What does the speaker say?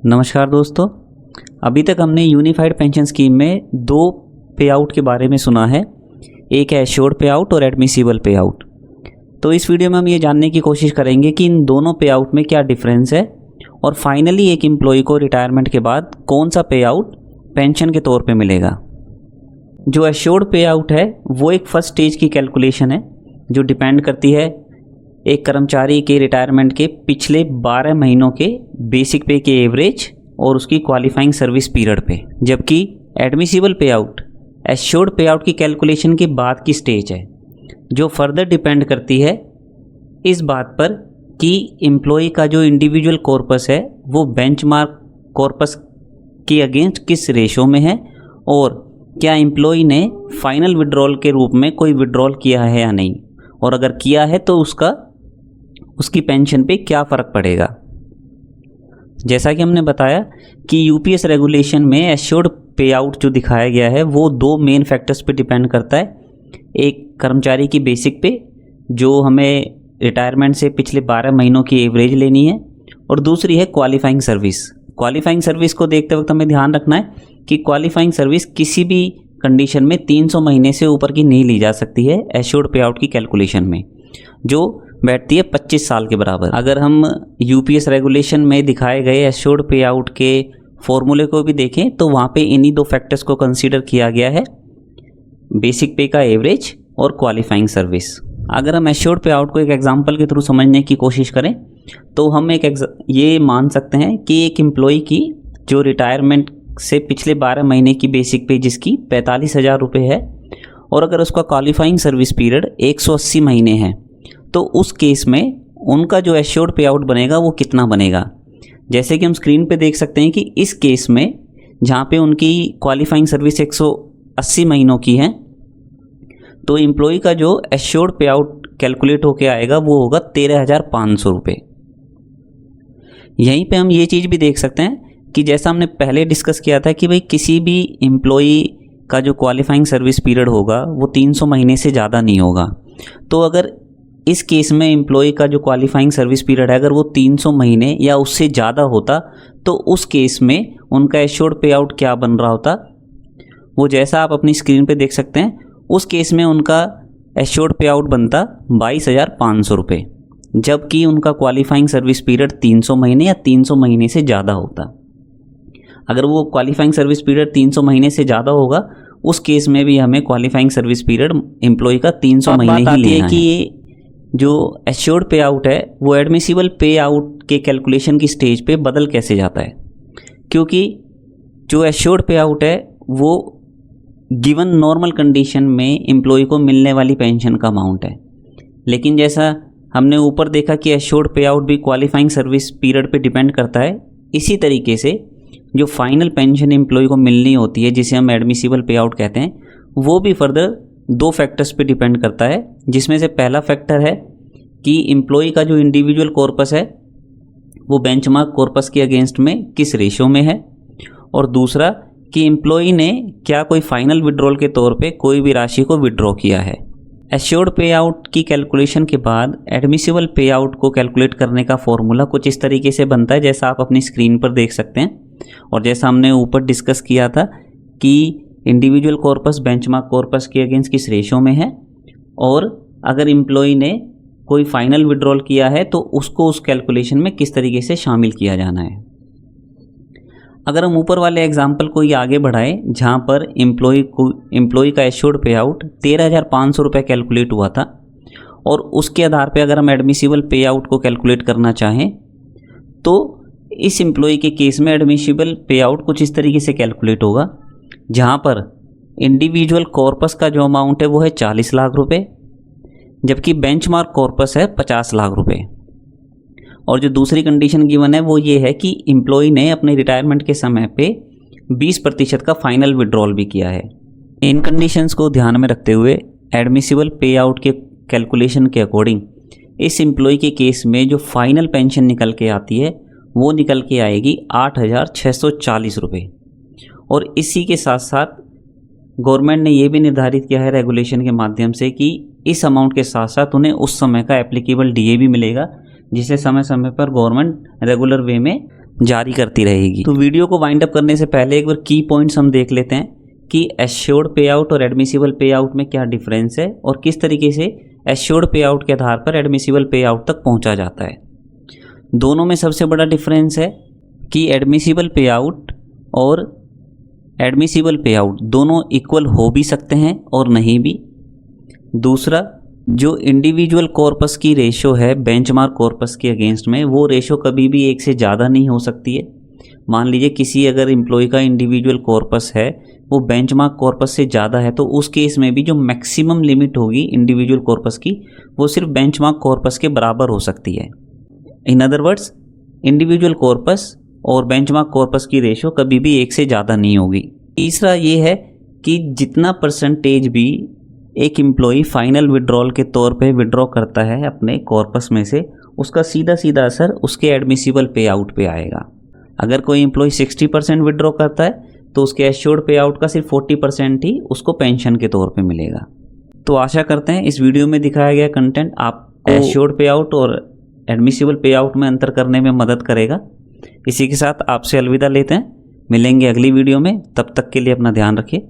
नमस्कार दोस्तों, अभी तक हमने यूनिफाइड पेंशन स्कीम में दो पे आउट के बारे में सुना है। एक है एश्योर्ड पे आउट और एडमिसिबल पे आउट। तो इस वीडियो में हम ये जानने की कोशिश करेंगे कि इन दोनों पे आउट में क्या डिफरेंस है और फाइनली एक एम्प्लॉय को रिटायरमेंट के बाद कौन सा पे आउट पेंशन के तौर पे मिलेगा। जो एश्योर्ड पे आउट है वो एक फर्स्ट स्टेज की कैलकुलेशन है जो डिपेंड करती है एक कर्मचारी के रिटायरमेंट के पिछले 12 महीनों के बेसिक पे के एवरेज और उसकी क्वालिफाइंग सर्विस पीरियड पे, जबकि एडमिसिबल पे आउट एश्योर्ड पे आउट की कैलकुलेशन के बाद की स्टेज है जो फर्दर डिपेंड करती है इस बात पर कि एम्प्लॉय का जो इंडिविजुअल कॉर्पस है वो बेंचमार्क कॉर्पस के अगेंस्ट किस रेशो में है और क्या एम्प्लॉय ने फाइनल विड्रॉल के रूप में कोई विड्रॉल किया है या नहीं, और अगर किया है तो उसकी पेंशन पे क्या फ़र्क पड़ेगा। जैसा कि हमने बताया कि यूपीएस रेगुलेशन में एश्योर्ड पे आउट जो दिखाया गया है वो दो मेन फैक्टर्स पे डिपेंड करता है। एक कर्मचारी की बेसिक पे जो हमें रिटायरमेंट से पिछले 12 महीनों की एवरेज लेनी है, और दूसरी है क्वालिफाइंग सर्विस। क्वालिफाइंग सर्विस को देखते वक्त हमें ध्यान रखना है कि क्वालिफाइंग सर्विस किसी भी कंडीशन में 300 महीने से ऊपर की नहीं ली जा सकती है एश्योर्ड पे आउट की कैलकुलेशन में, जो बैठती है 25 साल के बराबर। अगर हम यूपीएस रेगुलेशन में दिखाए गए एश्योर्ड पे आउट के फॉर्मूले को भी देखें तो वहाँ पे इन्हीं दो फैक्टर्स को कंसीडर किया गया है, बेसिक पे का एवरेज और क्वालिफाइंग सर्विस। अगर हम एश्योर्ड पे आउट को एक एग्जांपल के थ्रू समझने की कोशिश करें तो हम ये मान सकते हैं कि एक एम्प्लॉय की जो रिटायरमेंट से पिछले 12 महीने की बेसिक पे जिसकी 45,000 रुपये है और अगर उसका क्वालिफाइंग सर्विस पीरियड 180 महीने है तो उस केस में उनका जो एश्योर्ड पे आउट बनेगा वो कितना बनेगा। जैसे कि हम स्क्रीन पे देख सकते हैं कि इस केस में जहाँ पे उनकी क्वालिफाइंग सर्विस 180 महीनों की है तो एम्प्लॉय का जो एश्योर्ड पे आउट कैलकुलेट होके आएगा वो होगा 13,500 रुपये। यहीं पे हम ये चीज़ भी देख सकते हैं कि जैसा हमने पहले डिस्कस किया था कि भाई किसी भी एम्प्लॉय का जो क्वालिफाइंग सर्विस पीरियड होगा वो 300 महीने से ज़्यादा नहीं होगा। तो अगर इस केस में एम्प्लॉय का जो क्वालिफाइंग सर्विस पीरियड है अगर वो 300 महीने या उससे ज़्यादा होता तो उस केस में उनका एश्योर्ड पे आउट क्या बन रहा होता, वो जैसा आप अपनी स्क्रीन पे देख सकते हैं। उस केस में उनका एश्योर्ड पे आउट बनता 22,500 रुपये, जबकि उनका क्वालिफाइंग सर्विस पीरियड 300 महीने या 300 महीने से ज़्यादा होता। अगर वो क्वालिफाइंग सर्विस पीरियड 300 महीने से ज़्यादा होगा उस केस में भी हमें क्वालिफाइंग सर्विस पीरियड एम्प्लॉय का 300 महीने ही लेना है। कि ये जो एश्योर्ड पे आउट है वो एडमिसिबल पे आउट के कैलकुलेशन की स्टेज पे बदल कैसे जाता है, क्योंकि जो एश्योर्ड पे आउट है वो गिवन नॉर्मल कंडीशन में एम्प्लॉय को मिलने वाली पेंशन का अमाउंट है, लेकिन जैसा हमने ऊपर देखा कि एश्योर्ड पे आउट भी क्वालिफाइंग सर्विस पीरियड पे डिपेंड करता है, इसी तरीके से जो फाइनल पेंशन एम्प्लॉय को मिलनी होती है जिसे हम एडमिसिबल पे आउट कहते हैं वो भी फर्दर दो फैक्टर्स पे डिपेंड करता है, जिसमें से पहला फैक्टर है कि एम्प्लॉय का जो इंडिविजुअल कॉर्पस है वो बेंचमार्क कॉर्पस के अगेंस्ट में किस रेशो में है, और दूसरा कि एम्प्लॉय ने क्या कोई फाइनल विड्रॉल के तौर पे कोई भी राशि को विड्रॉ किया है। एश्योर्ड पे आउट की कैलकुलेशन के बाद एडमिसिबल पे आउट को कैलकुलेट करने का फॉर्मूला कुछ इस तरीके से बनता है जैसा आप अपनी स्क्रीन पर देख सकते हैं, और जैसा हमने ऊपर डिस्कस किया था कि इंडिविजुअल कॉर्पस बेंचमार्क कॉर्पस के अगेंस्ट किस रेशो में है, और अगर एम्प्लॉय ने कोई फाइनल विड्रॉल किया है तो उसको उस कैलकुलेशन में किस तरीके से शामिल किया जाना है। अगर हम ऊपर वाले एग्जाम्पल को ये आगे बढ़ाएं जहाँ पर एम्प्लॉय का एश्योर्ड पे आउट 13,500 रुपये कैलकुलेट हुआ था, और उसके आधार पे अगर हम एडमिसिबल पे आउट को कैलकुलेट करना चाहें तो इस एम्प्लॉय के केस में एडमिसिबल पे आउट कुछ इस तरीके से कैलकुलेट होगा, जहाँ पर इंडिविजुअल कॉर्पस का जो अमाउंट है वो है 40 लाख रुपए, जबकि बेंचमार्क कॉर्पस है 50 लाख रुपए। और जो दूसरी कंडीशन गिवन है वो ये है कि एम्प्लॉय ने अपने रिटायरमेंट के समय पे 20% का फाइनल विड्रॉल भी किया है। इन कंडीशंस को ध्यान में रखते हुए एडमिसिबल पे आउट के कैलकुलेशन के अकॉर्डिंग इस एम्प्लॉय के केस में जो फाइनल पेंशन निकल के आती है वो निकल के आएगी 8,640 रुपये। और इसी के साथ साथ गवर्नमेंट ने ये भी निर्धारित किया है रेगुलेशन के माध्यम से कि इस अमाउंट के साथ साथ उन्हें उस समय का एप्लीकेबल डीए भी मिलेगा, जिसे समय समय पर गवर्नमेंट रेगुलर वे में जारी करती रहेगी। तो वीडियो को वाइंड अप करने से पहले एक बार की पॉइंट्स हम देख लेते हैं कि एश्योर्ड पे आउट और एडमिसिबल पे आउट में क्या डिफरेंस है और किस तरीके से एश्योर्ड पे आउट के आधार पर एडमिसिबल पे आउट तक पहुंचा जाता है। दोनों में सबसे बड़ा डिफरेंस है कि एडमिसिबल पे आउट और एडमिसिबल पे आउट दोनों इक्वल हो भी सकते हैं और नहीं भी। दूसरा, जो इंडिविजुअल कॉर्पस की रेशो है बेंचमार्क कॉर्पस के अगेंस्ट में, वो रेशो कभी भी एक से ज़्यादा नहीं हो सकती है। मान लीजिए किसी अगर एम्प्लॉय का इंडिविजुअल कॉर्पस है वो बेंचमार्क कॉर्पस से ज़्यादा है, तो उस केस में भी जो मैक्सिमम लिमिट होगी इंडिविजुअल कॉर्पस की वो सिर्फ बेंचमार्क कॉर्पस के बराबर हो सकती है। In other words, individual corpus और बेंचमार्क कॉर्पस की रेशो कभी भी एक से ज़्यादा नहीं होगी। तीसरा ये है कि जितना परसेंटेज भी एक एम्प्लॉय फाइनल विड्रॉल के तौर पे विड्रॉ करता है अपने कॉर्पस में से, उसका सीधा सीधा असर उसके एडमिसिबल पे आउट पे आएगा। अगर कोई एम्प्लॉय 60% विड्रॉ करता है तो उसके एश्योर्ड पे आउट का सिर्फ 40% ही उसको पेंशन के तौर पे मिलेगा। तो आशा करते हैं इस वीडियो में दिखाया गया कंटेंट आपको एश्योर्ड पे आउट और एडमिसिबल पे आउट में अंतर करने में मदद करेगा। इसी के साथ आपसे अलविदा लेते हैं, मिलेंगे अगली वीडियो में। तब तक के लिए अपना ध्यान रखिए।